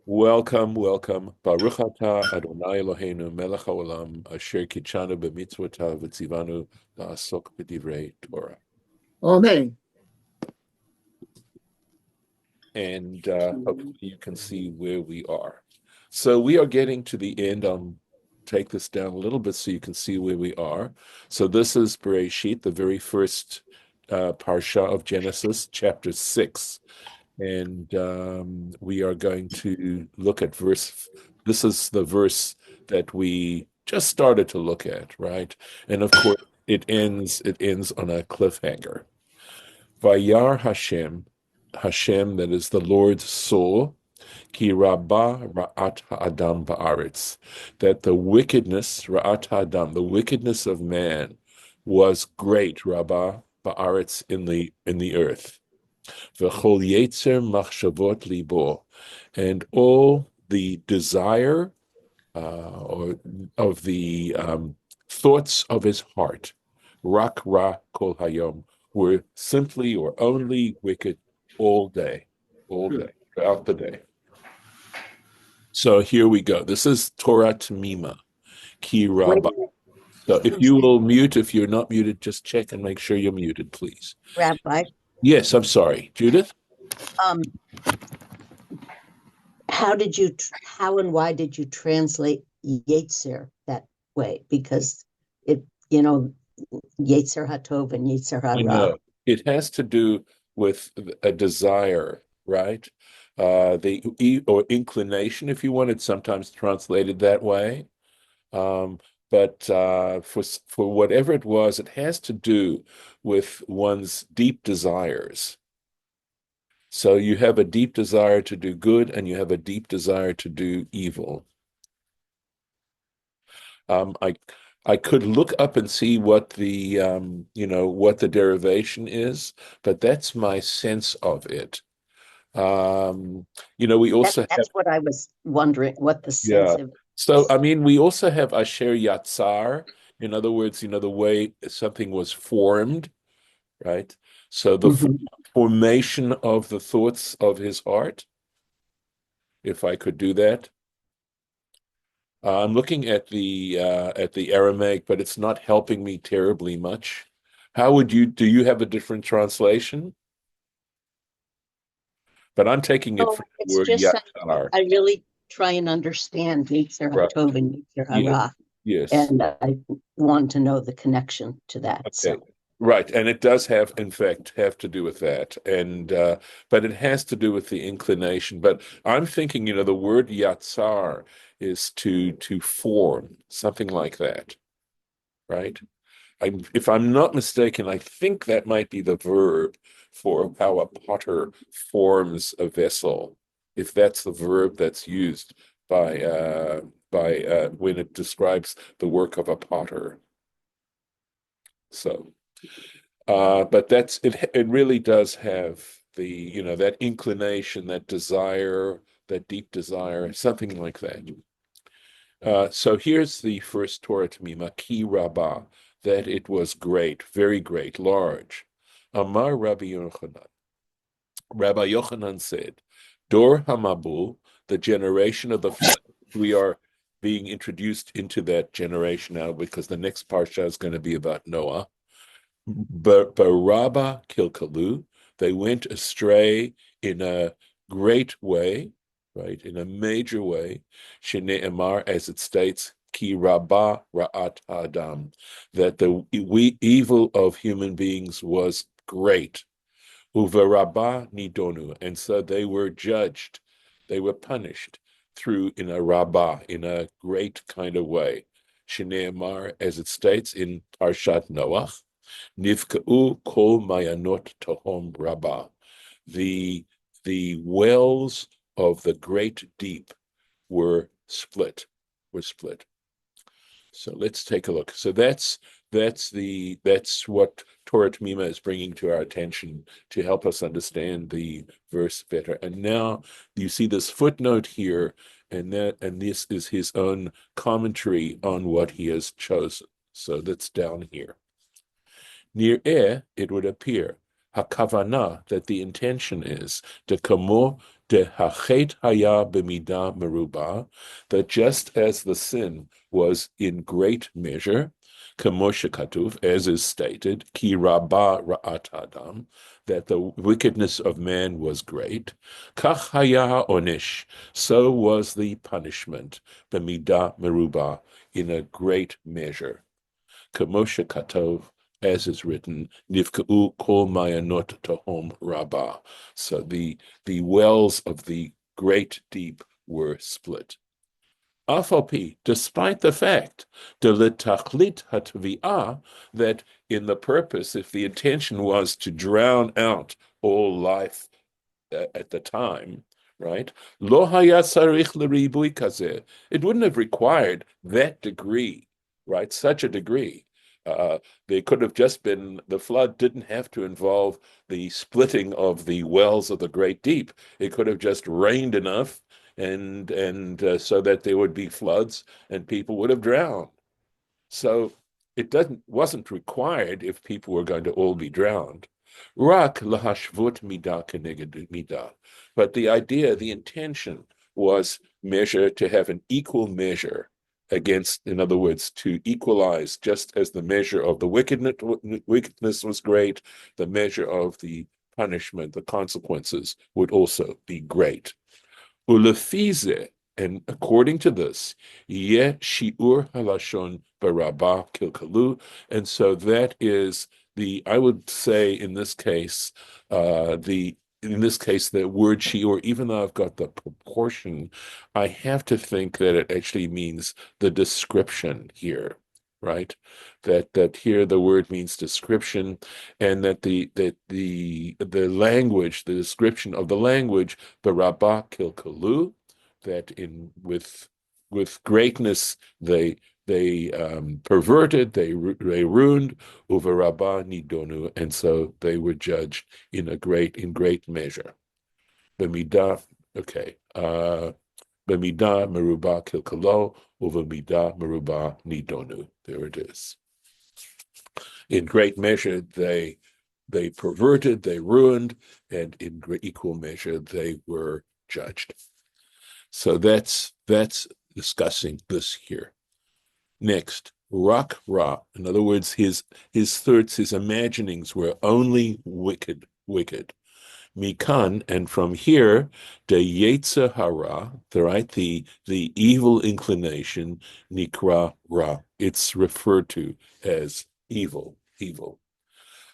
Welcome, welcome. Baruch atah Adonai Eloheinu melech haolam asher kitshanu b'mitzvotav v'tzivanu la'asok b'divrei Torah. Amen. And hopefully you can see where we are. So we are getting to the end. Take this down a little bit so you can see where we are. So this is Bereshit, the very first parsha of Genesis, chapter 6. And we are going to look at this is the verse that we just started to look at, right? And of course, it ends on a cliffhanger. Vayar Hashem, that is the Lord saw, ki rabba ra'at ha'adam ba'aretz, that the wickedness, ra'at ha'adam, the wickedness of man was great, rabba ba'aretz, in the earth. V'chol yetzer machshavot libo, and all the desire or of the thoughts of his heart, rak ra kol hayom, were simply or only wicked all day, throughout the day. So here we go. This is Torah Temimah, Ki Wait Rabba. a minute, So if you will mute, if you're not muted, just check and make sure you're muted, please. Rabbi. Yes, I'm sorry. Judith? Um, how and why did you translate Yetzer that way? Because Yetzer Hatov and Yetzer I Hara. know. It has to do with a desire, right? Or inclination, if you want it, sometimes translated that way. But for whatever it was, it has to do with one's deep desires. So you have a deep desire to do good, and you have a deep desire to do evil. I could look up and see what the derivation is, but that's my sense of it. We also have, That's what I was wondering, what the sense yeah. of. So, I mean, we also have Asher Yatzar. In other words, the way something was formed, right? So the Mhm. formation of the thoughts of his heart, if I could do that. I'm looking at the Aramaic, but it's not helping me terribly much. Do you have a different translation? But I'm taking it Oh, from the it's word just yatar. I really try and understand Yetzer Right. Hatov and Yetzer Yes. Hara, Yes. and I want to know the connection to that. Okay. So, Right. And it does in fact, have to do with that. And but it has to do with the inclination. But I'm thinking, the word yatsar is to form, something like that, right? If I'm not mistaken, I think that might be the verb for how a potter forms a vessel, if that's the verb that's used by when it describes the work of a potter. So, but that's it. It really does have that inclination, that desire, that deep desire, something like that. So here's the first Torah Temimah, Ki Rabbah, that it was great, very great, large. Amar Rabbi Yochanan. Rabbi Yochanan said, Dor Hamabul, the generation of the flood. We are being introduced into that generation now because the next parsha is going to be about Noah. Baraba Kilkalu, they went astray in a great way, right? In a major way. Shne'emar, as it states, Ki Rabba Ra'at Adam, that the evil of human beings was great. Uva Rabba Nidonu, and so they were judged, they were punished in a Rabbah, in a great kind of way. Shne'emar, as it states in Parshat Noach, Nivka'u kol mayanot tohom rabba. The the wells of the great deep were split. Were split. So let's take a look. So that's what Torah Temimah is bringing to our attention to help us understand the verse better. And now you see this footnote here, and this is his own commentary on what he has chosen. So that's down here. Near it would appear, hakavana, that the intention is, de kamo de hachet haya b'midah meruba, that just as the sin was in great measure, k'moshe katuv, as is stated, ki rabba ra'at adam, that the wickedness of man was great, kach haya ha'onish, so was the punishment, b'midah meruba, in a great measure. K'moshe katov, as is written, nivka'u kol mayanot tohom rabbah. So the wells of the great deep were split. Afopi, despite the fact, de letachlit hatvi'ah, that in the purpose, if the intention was to drown out all life at the time, right? Lo haya sarich l'ribui kazeh. It wouldn't have required that degree, right? Such a degree. They could have just been, the flood didn't have to involve the splitting of the wells of the great deep. It could have just rained enough and so that there would be floods and people would have drowned. So it wasn't required if people were going to all be drowned. Rak lahashvut midah keneged midah. But the idea, the intention was measure to have an equal measure against, in other words, to equalize, just as the measure of the wickedness was great, the measure of the punishment, the consequences would also be great. Ulefize, and according to this, ye shiur halashon barabah kilkalu, and so that is I would say in this case, the word shiur, even though I've got the proportion, I have to think that it actually means the description here, right? That here the word means description, and that the language, the description of the language, the rabbah kilkalu, that in with greatness they perverted, they ruined, uva rabbah nidonu, and so they were judged in great measure. B'midah, okay. B'midah merubah kilkalo, uva midah merubah nidonu. There it is. In great measure, they perverted, they ruined, and in equal measure, they were judged. So that's discussing this here. Next, rak ra. In other words, his thoughts, his imaginings were only wicked. Mikan, and from here, the yetzer hara, right, the evil inclination, nikra ra. It's referred to as evil.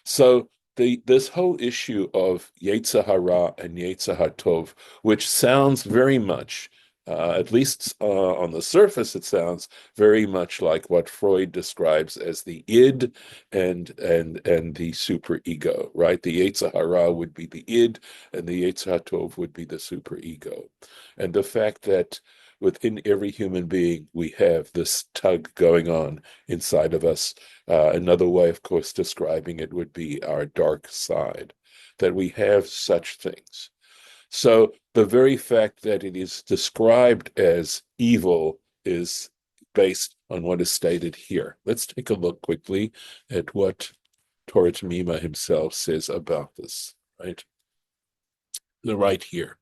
So this whole issue of Yetzer Hara and Yetzer Hatov, which sounds very much, at least on the surface, it sounds very much like what Freud describes as the id and the superego, right? The Yetzer Hara would be the id, and the Yetzer Hatov would be the superego. And the fact that within every human being we have this tug going on inside of us. Another way, of course, describing it would be our dark side, that we have such things. So the very fact that it is described as evil is based on what is stated here. Let's take a look quickly at what Torah Temimah himself says about this, right? Right here.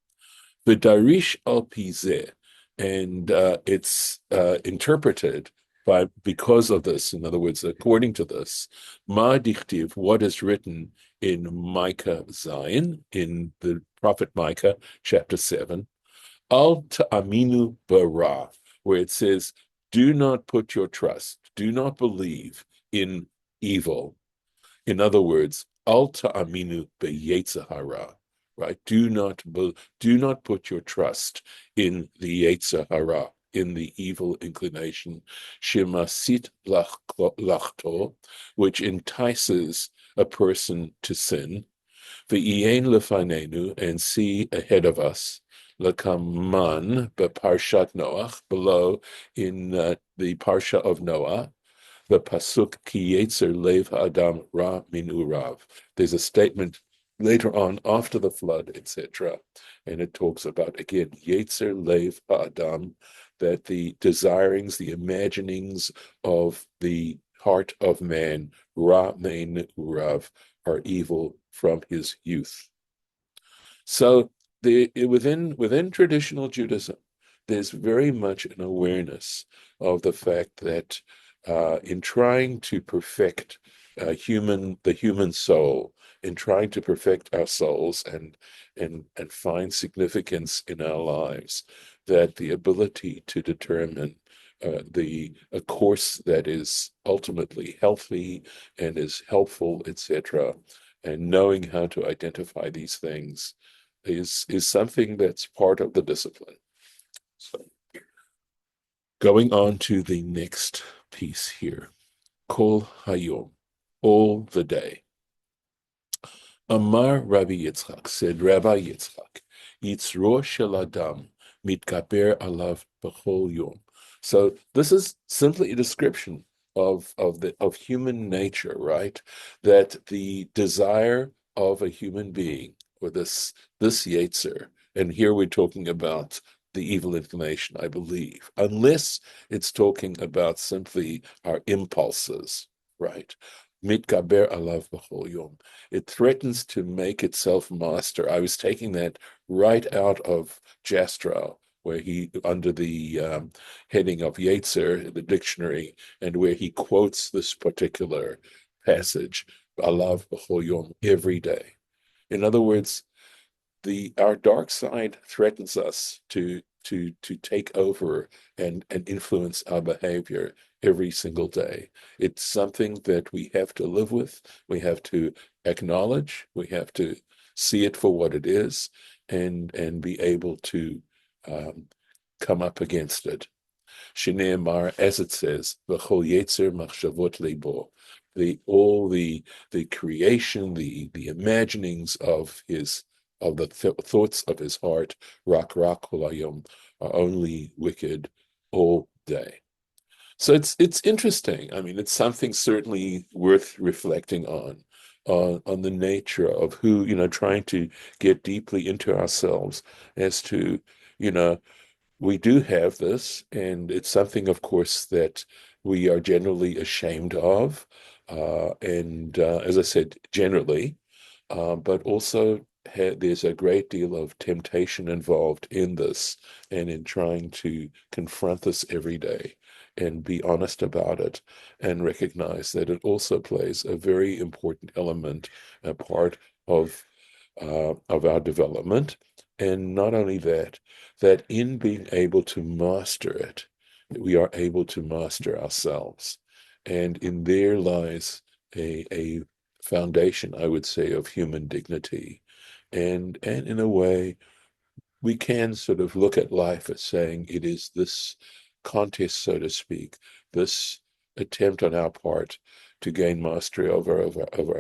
The Darish al Pizeh, and it's interpreted because of this. In other words, according to this, Ma dichtiv, what is written in Micah Zion, in the prophet Micah, chapter 7, Al ta'aminu bara, where it says, do not put your trust, do not believe in evil. In other words, Al ta'aminu beyetzer hara, right? Do not put your trust in the yetzer hara, in the evil inclination, shemasit lachto, which entices a person to sin, ve'ien lefanenu, and see ahead of us, lekaman beparshat Noach, below in the parsha of Noah, the pasuk ki yetzer lev adam ra min urav. There's a statement later on after the flood, etc., and it talks about again yetzer lev adam, that the desirings, the imaginings of the heart of man, ra min urav, are evil from his youth. So within traditional Judaism, there's very much an awareness of the fact that in trying to perfect the human soul, in trying to perfect our souls and find significance in our lives, that the ability to determine a course that is ultimately healthy and is helpful, etc., and knowing how to identify these things is something that's part of the discipline. So going on to the next piece here. Kol Hayom, all the day. Amar Rabbi Yitzchak, said Rabbi Yitzchak, Yitzro shel Adam mitgaber alav b'chol yom. So this is simply a description of human nature, right? That the desire of a human being, or this Yetzer, and here we're talking about the evil inclination, I believe, unless it's talking about simply our impulses, right? Mitgaber alav b'chol yom. It threatens to make itself master. I was taking that right out of Jastrow, where he, under the heading of Yetzer, the dictionary, and where he quotes this particular passage, alav b'chol yom, every day. In other words, our dark side threatens us to take over and influence our behavior every single day. It's something that we have to live with, we have to acknowledge, we have to see it for what it is, and be able to come up against it. Shneimar, as it says, v'chol yetzer machshavot leibo, the creation, the imaginings of the thoughts of his heart, rak hulayom, are only wicked all day. So it's interesting. I mean, it's something certainly worth reflecting on the nature of who, trying to get deeply into ourselves as to, you know, we do have this, and it's something, of course, that we are generally ashamed of. And as I said, generally, but also there's a great deal of temptation involved in this and in trying to confront this every day and be honest about it and recognize that it also plays a very important element, a part of our development. And not only that, that in being able to master it, we are able to master ourselves. And in there lies a foundation, I would say, of human dignity. And in a way, we can sort of look at life as saying it is this contest, so to speak, this attempt on our part to gain mastery over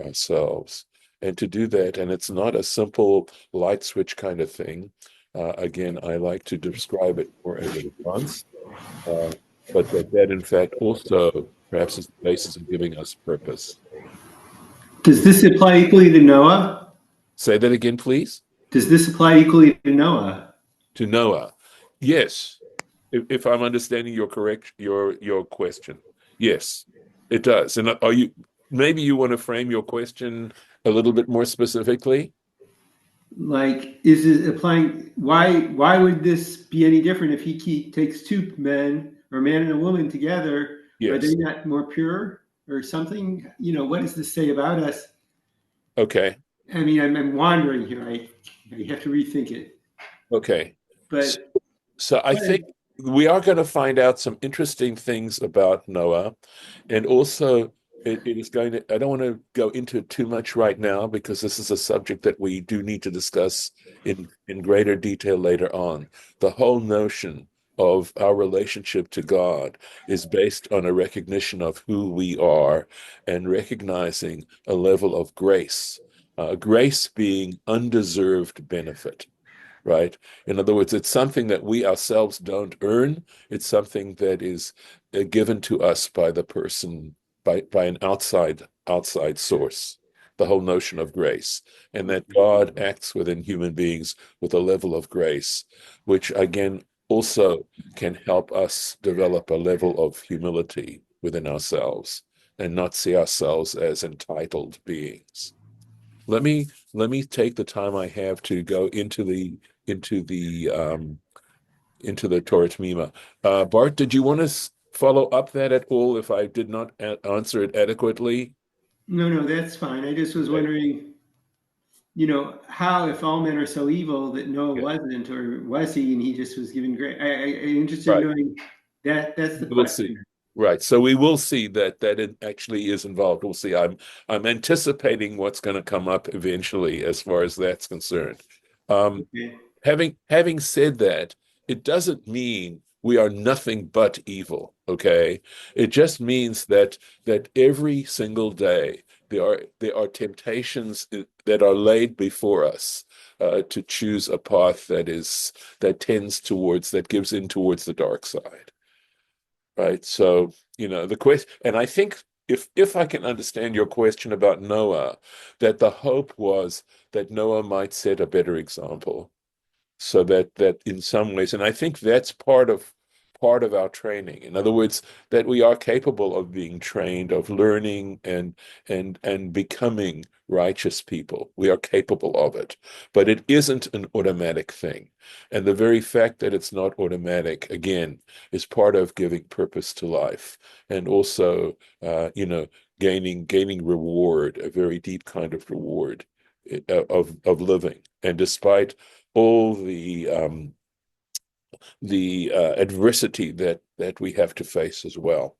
ourselves. And to do that, and it's not a simple light switch kind of thing. Again, I like to describe it more as a dance, uh, but that in fact also perhaps is the basis of giving us purpose. Does this apply equally to Noah? Say that again, please. Does this apply equally to Noah? To Noah. Yes, if I'm understanding your question. Yes, it does. And maybe you want to frame your question a little bit more specifically? Like, is it applying? Why would this be any different if he takes two men, or a man and a woman together? Are they Yes. not more pure or something? What does this say about us? Okay. I mean, I'm wandering here. I have to rethink it. Okay. But So I think we are going to find out some interesting things about Noah. And also, it is going to, I don't want to go into it too much right now because this is a subject that we do need to discuss in greater detail later on. The whole notion of our relationship to God is based on a recognition of who we are and recognizing a level of grace, grace being undeserved benefit, right? In other words, it's something that we ourselves don't earn. It's something that is given to us by the person, by an outside source. The whole notion of grace, and that God acts within human beings with a level of grace, which again also can help us develop a level of humility within ourselves and not see ourselves as entitled beings. Let me take the time I have to go into into the Torah Temimah. Bart, did you want to follow up that at all if I did not answer it adequately? No, that's fine. I just was Okay. wondering, how if all men are so evil that Noah Yeah. wasn't, or was he, and he just was given grace? I'm interested in Right. knowing that. That's the We'll see. question. Right. So we will see that it actually is involved. We'll see. I'm anticipating what's going to come up eventually as far as that's concerned. Um, Okay. having said that, it doesn't mean we are nothing but evil, okay? It just means that every single day there are temptations that are laid before us to choose a path that gives in towards the dark side, right? So, the question, and I think if I can understand your question about Noah, that the hope was that Noah might set a better example so that in some ways, and I think that's part of our training. In other words, that we are capable of being trained, of learning and becoming righteous people. We are capable of it, but it isn't an automatic thing. And the very fact that it's not automatic, again, is part of giving purpose to life, and also, gaining reward, a very deep kind of reward of living. And despite all the adversity that we have to face as well.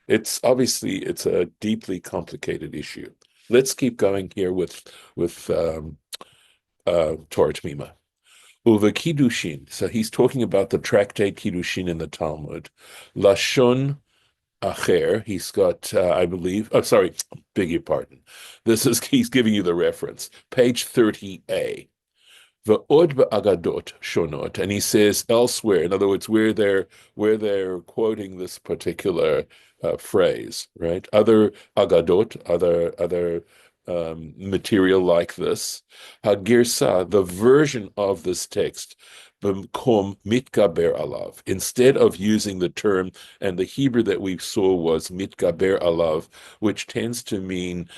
It's a deeply complicated issue. Let's keep going here with Torah Temimah. Uva Kiddushin. So he's talking about the tractate Kiddushin in the Talmud. Lashon Acher. He's got, I believe. Oh, sorry, beg your pardon. He's giving you the reference. Page 30a. V'od ba'agadot shonot, and he says elsewhere, in other words, where they're quoting this particular phrase, right? Other agadot, other material like this, hagirsa, the version of this text, b'mkom mitgaber alav, instead of using the term, and the Hebrew that we saw was mitgaber alav, which tends to mean,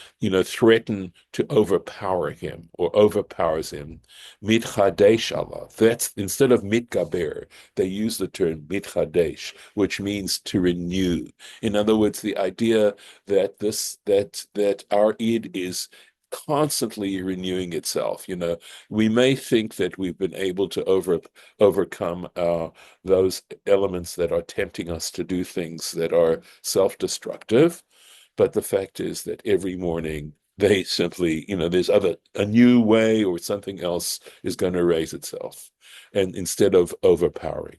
threaten to overpower him or overpowers him. Mitchadesh Allah. That's instead of mitgaber, they use the term mitchadesh, which means to renew. In other words, the idea that our id is constantly renewing itself. We may think that we've been able to overcome those elements that are tempting us to do things that are self-destructive. But the fact is that every morning they simply, there's a new way or something else is going to raise itself, and instead of overpowering.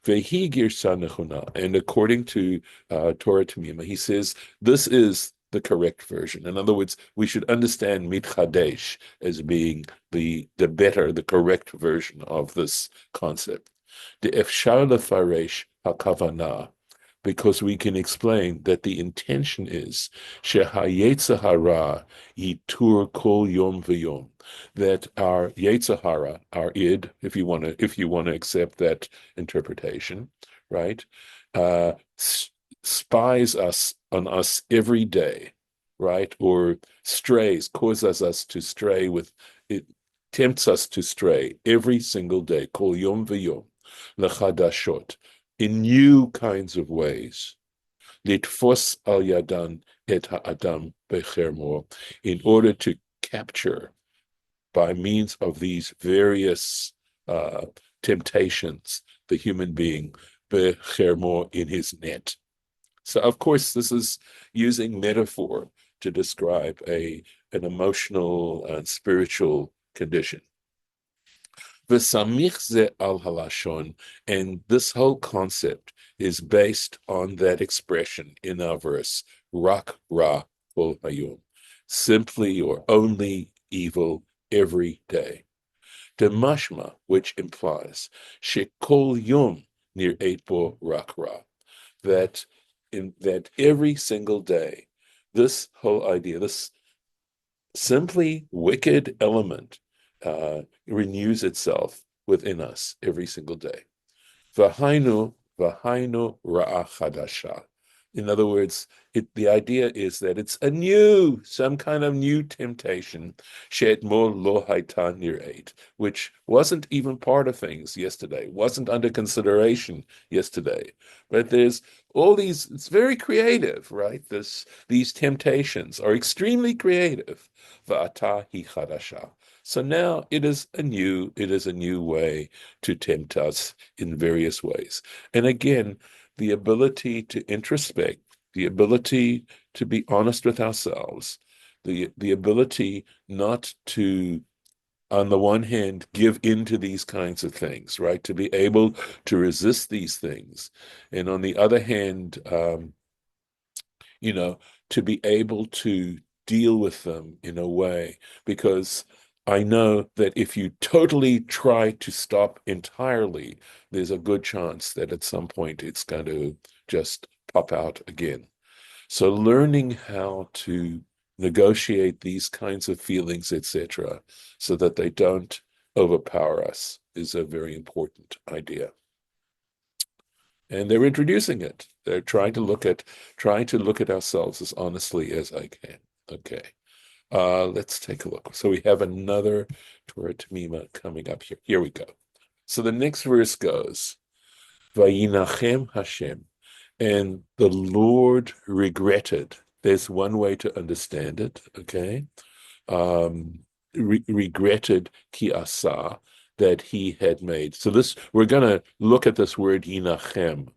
Vehi girsa nechuna, and according to Torah Temimah, he says this is the correct version. In other words, we should understand mitchadesh as being the correct version of this concept. The efshar lefaresh hakavana, because we can explain that the intention is shehayetzer hara yitur kol yom v'yom, that our yetzer hara, our id, if you want to accept that interpretation, right, spies on us every day, right, or causes us to stray it tempts us to stray every single day, kol yom v'yom, lechadashot, in new kinds of ways. Litfos al yadan et ha'adam bechermo, in order to capture by means of these various temptations the human being bechermo, in his net. So, of course, this is using metaphor to describe an emotional and spiritual condition. V'samich ze al halashon, and this whole concept is based on that expression in our verse, rak ra kol hayom, simply or only evil every day. The mashma, which implies shekol yom nir eit bo rak ra, that every single day, this whole idea, this simply wicked element renews itself within us every single day. V'hainu ra'a chadasha. In other words, the idea is that it's some kind of new temptation, she'etmol lo hayta nir'et, which wasn't even part of things yesterday, wasn't under consideration yesterday. But there's all these, it's very creative, right? These temptations are extremely creative. Va'ata hi chadasha. So now it is a new way to tempt us in various ways. And again, the ability to introspect, the ability to be honest with ourselves, the ability not to, on the one hand, give in to these kinds of things, right? To be able to resist these things. And on the other hand, to be able to deal with them in a way, because I know that if you totally try to stop entirely, there's a good chance that at some point it's going to just pop out again. So learning how to negotiate these kinds of feelings, etc., so that they don't overpower us is a very important idea. And they're introducing it. They're trying to look at ourselves as honestly as I can. Okay. Let's take a look. So we have another Torah Temimah coming up here. Here we go. So the next verse goes, Vayinachem Hashem, and the Lord regretted. There's one way to understand it, okay? Regretted ki asa, that he had made. So we're going to look at this word yinachem,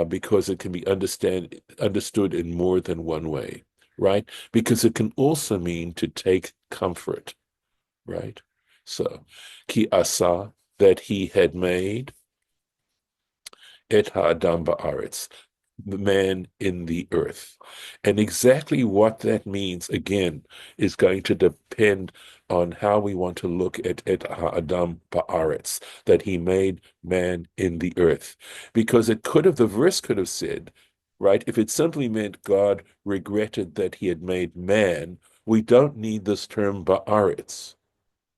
because it can be understood in more than one way, right? Because it can also mean to take comfort, right? So ki asa, that he had made et ha'adam ba'aretz, the man in the earth. And exactly what that means, again, is going to depend on how we want to look at ha'adam ba'aretz, that he made man in the earth. Because the verse could have said, right, if it simply meant God regretted that he had made man, we don't need this term ba'aretz,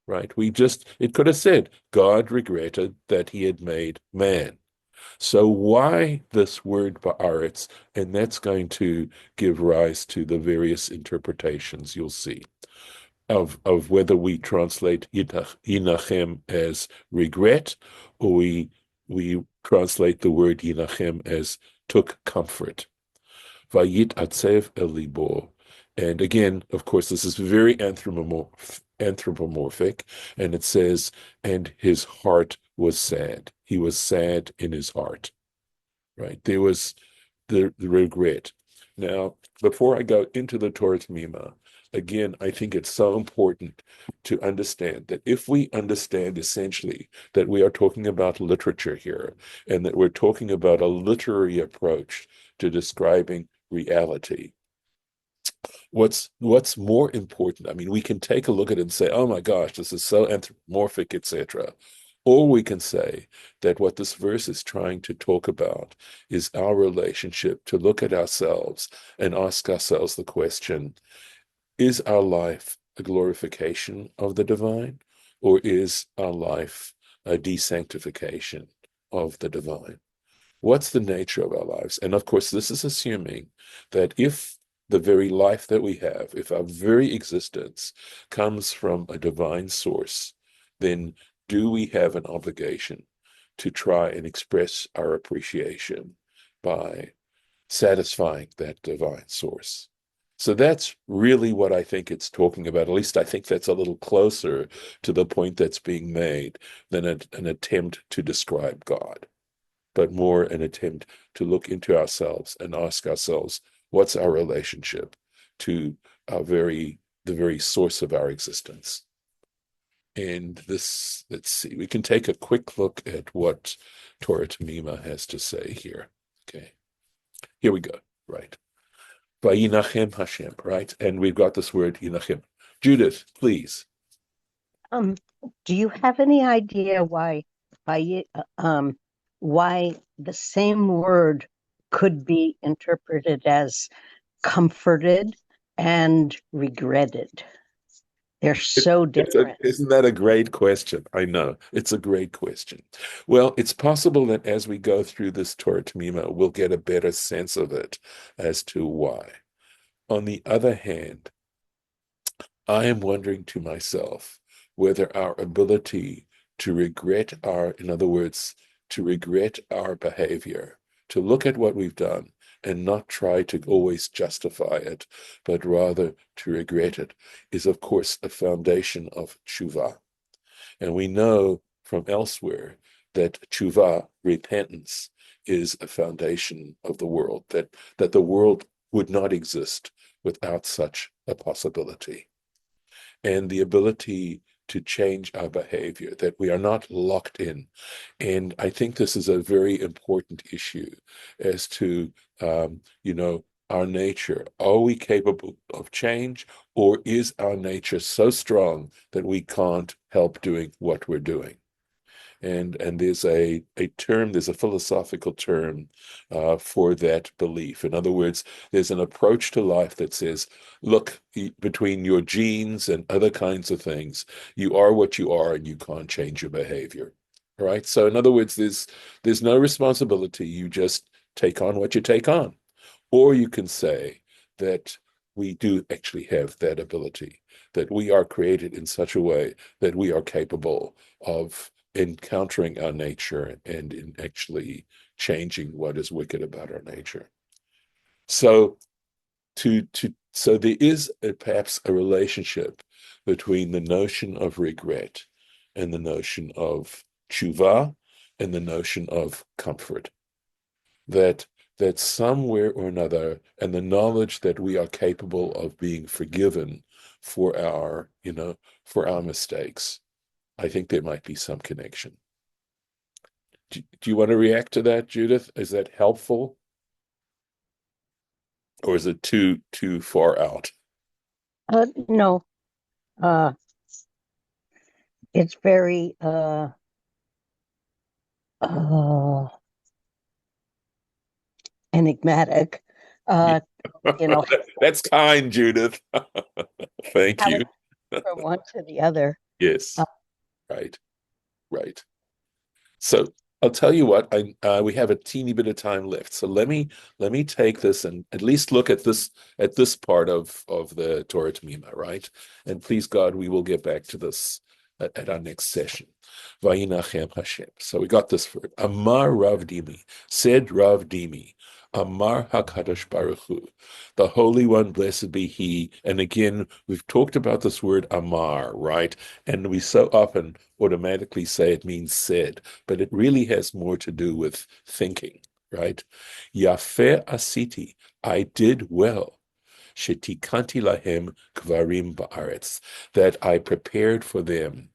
right? It could have said, God regretted that he had made man. So why this word ba'aretz? And that's going to give rise to the various interpretations you'll see of whether we translate yinachem as regret, or we translate the word yinachem as took comfort. Vayit atzev el libo. And again, of course, this is very anthropomorphic, and it says, and his heart was sad. He was sad in his heart, right? There was the regret. Now, before I go into the Torah Temimah, again, I think it's so important to understand that if we understand essentially that we are talking about literature here, and that we're talking about a literary approach to describing reality, what's more important, I mean, we can take a look at it and say, oh my gosh, this is so anthropomorphic, etc. Or we can say that what this verse is trying to talk about is our relationship, to look at ourselves and ask ourselves the question, is our life a glorification of the divine, or is our life a desanctification of the divine? What's the nature of our lives? And of course, this is assuming that if the very life that we have, if our very existence comes from a divine source, then do we have an obligation to try and express our appreciation by satisfying that divine source? So that's really what I think it's talking about. At least I think that's a little closer to the point that's being made than an attempt to describe God, but more an attempt to look into ourselves and ask ourselves, what's our relationship to the very source of our existence? And this, let's see, we can take a quick look at what Torah Temimah has to say here. Okay, here we go, right? Vayinachem Hashem, right? And we've got this word Yinachem. Judith, please. Do you have any idea why the same word could be interpreted as comforted and regretted? They're so different. Isn't that a great question? I know. It's a great question. Well, it's possible that as we go through this Torah Temimah, we'll get a better sense of it as to why. On the other hand, I am wondering to myself whether our ability to regret in other words, to regret our behavior, to look at what we've done and not try to always justify it, but rather to regret it, is of course a foundation of tshuva. And we know from elsewhere that tshuva, repentance, is a foundation of the world, that the world would not exist without such a possibility. And the ability to change our behavior, that we are not locked in. And I think this is a very important issue as to, our nature. Are we capable of change, or is our nature so strong that we can't help doing what we're doing? And there's a term, there's a philosophical term for that belief. In other words, there's an approach to life that says, look, between your genes and other kinds of things, you are what you are and you can't change your behavior. All right. So in other words, there's no responsibility. You just take on what you take on. Or you can say that we do actually have that ability, that we are created in such a way that we are capable of encountering our nature and in actually changing what is wicked about our nature. So so there is perhaps a relationship between the notion of regret and the notion of tshuva and the notion of comfort. That somewhere or another, and the knowledge that we are capable of being forgiven for our mistakes, I think there might be some connection. Do you want to react to that, Judith? Is that helpful? Or is it too far out? No, it's very enigmatic. That's kind, Judith. Thank you. From one to the other. Yes. Right. So I'll tell you what, we have a teeny bit of time left. So let me take this and at least look at this part of the Torah Temimah, right? And please God, we will get back to this at our next session. Vayinachem Hashem. So we got this word. Amar Rav Dimi, said Rav Dimi, Amar HaKadosh Baruch Hu, the Holy One, blessed be He. And again, we've talked about this word Amar, right? And we so often automatically say it means said, but it really has more to do with thinking, right? Yafeh asiti, I did well. Shetikanti lahem kvarim ba'aretz, that I prepared for them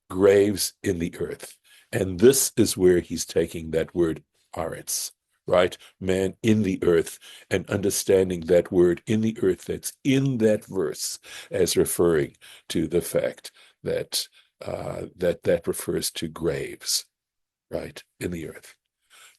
graves in the earth. And this is where he's taking that word aretz, right? Man in the earth, and understanding that word in the earth that's in that verse as referring to the fact that that refers to graves, right, in the earth.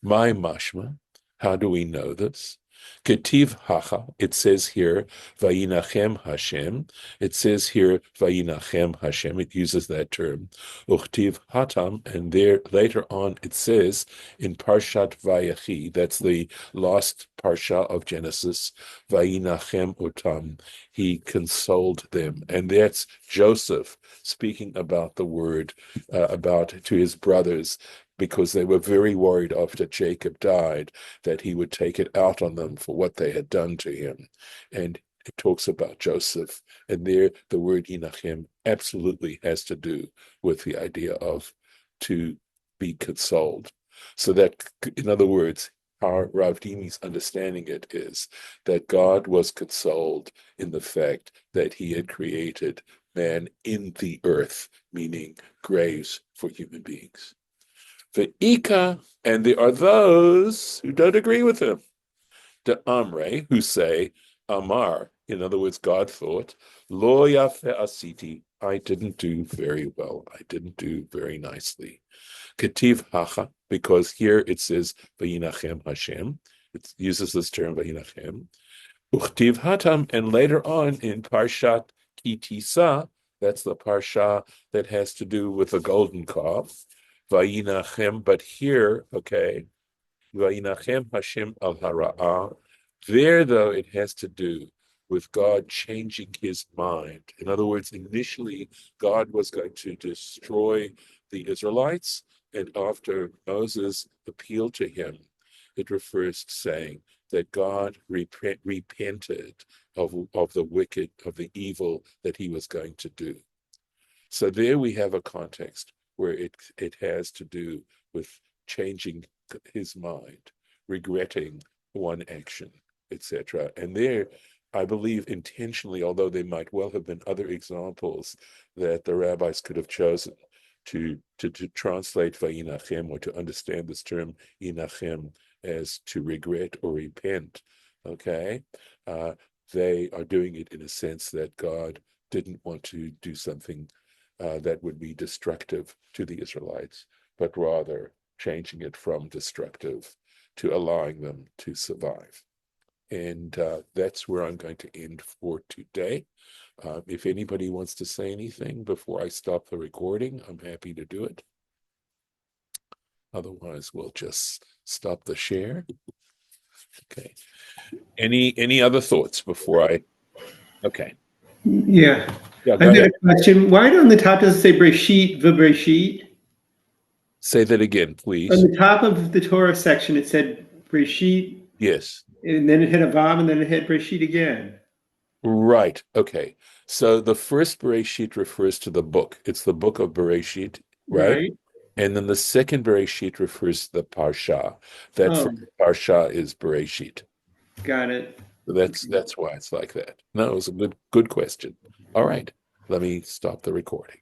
My mashma, how do we know this? Ketiv hacha, it says here, Vayinachem Hashem. It says here, Vayinachem Hashem. It uses that term. Uchtiv hatam, and there later on it says in Parshat Vayechi, that's the last parsha of Genesis, Vayinachem otam, he consoled them. And that's Joseph speaking about the word, about to his brothers, because they were very worried after Jacob died that he would take it out on them for what they had done to him. And it talks about Joseph. And there, the word Yinachem absolutely has to do with the idea of to be consoled. So that, in other words, how Rav Dimi's understanding it is that God was consoled in the fact that he had created man in the earth, meaning graves for human beings. Ve'ika, and there are those who don't agree with him. The Amre, who say, Amar, in other words, God thought, Lo yafe asiti, I didn't do very well. I didn't do very nicely. Ketiv hacha, because here it says, Vayinachem Hashem. It uses this term, Vayinachem. Uchtiv hatam, and later on in Parshat Ki Tisa, that's the parsha that has to do with the golden calf. Vayinachem, but here, okay, Vayinachem Hashem al hara'ah. There, though, it has to do with God changing his mind. In other words, initially, God was going to destroy the Israelites, and after Moses appealed to him, it refers to saying that God repented of the wicked, of the evil that he was going to do. So there we have a context where it has to do with changing his mind, regretting one action, etc. And there, I believe intentionally, although there might well have been other examples that the rabbis could have chosen to translate vayinachem, or to understand this term inachem as to regret or repent, okay? They are doing it in a sense that God didn't want to do something that would be destructive to the Israelites, but rather changing it from destructive to allowing them to survive. And that's where I'm going to end for today. If anybody wants to say anything before I stop the recording, I'm happy to do it. Otherwise, we'll just stop the share. Okay. Any other thoughts before I? Okay. Yeah. Yeah, I've go got ahead. a question. Why on the top does it say Breshit, V'Breshit? Say that again, On please. the top of the Torah section, it said Breshit, Yes. and then it had a Vav, and then it had Breshit again. Right. Okay. So the first Bereshit refers to the book. It's the book of Bereshit, right? Right. And then the second Bereshit refers to the Parsha. That Oh, first Parsha is Bereshit. got it. So that's why it's like that. No, it was a good question. All right. Let me stop the recording.